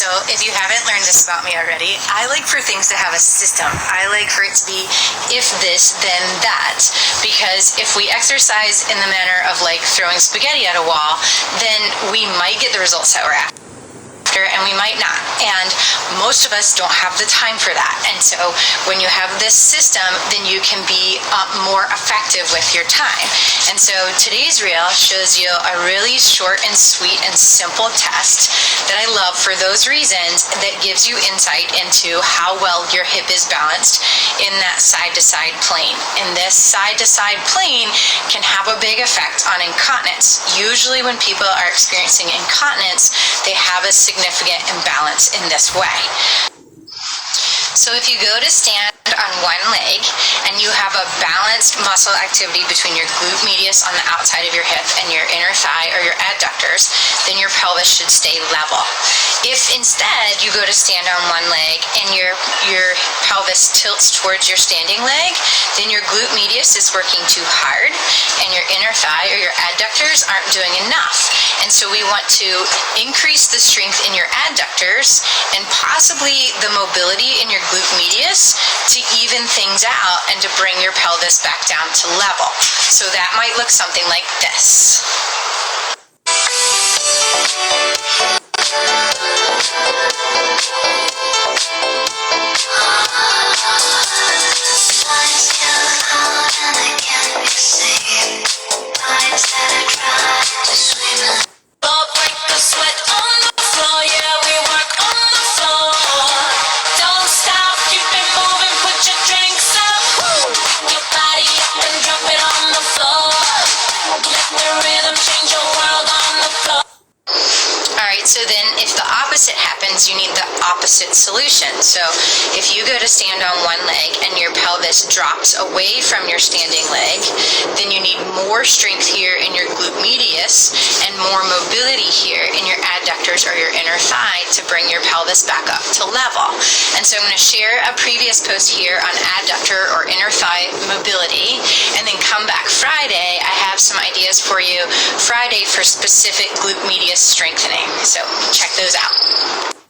So if you haven't learned this about me already, I like for things to have a system. I like for it to be if this, then that. Because if we exercise in the manner of like throwing spaghetti at a wall, then we might get the results that we're after, and we might not. And most of us don't have the time for that. And so when you have this system, then you can be more effective with your time. And so today's reel shows you a really short and sweet and simple test that I love for those reasons, that gives you insight into how well your hip is balanced in that side-to-side plane. And this side-to-side plane can have a big effect on incontinence. Usually when people are experiencing incontinence, they have a significant imbalance in this way. So if you go to stand on one leg and you have a balanced muscle activity between your glute medius on the outside of your hip and your inner thigh or your adductors, then your pelvis should stay level. If instead you go to stand on one leg and your pelvis tilts towards your standing leg, then your glute medius is working too hard and your inner thigh or your adductors aren't doing enough. And so we want to increase the strength in your adductors and possibly the mobility in your glute medius to even things out and to bring your pelvis back down to level. So that might look something like this. So then if the opposite happens, you need the opposite solution. So if you go to stand on one leg and your pelvis drops away from your standing leg, then you need more strength here in your glute medius and more mobility here in your adductors or your inner thigh to bring your pelvis back up to level. And so I'm going to share a previous post here on adductor or inner thigh mobility, and then come back Friday. I have some ideas for you Friday for specific glute medius strengthening. So check those out.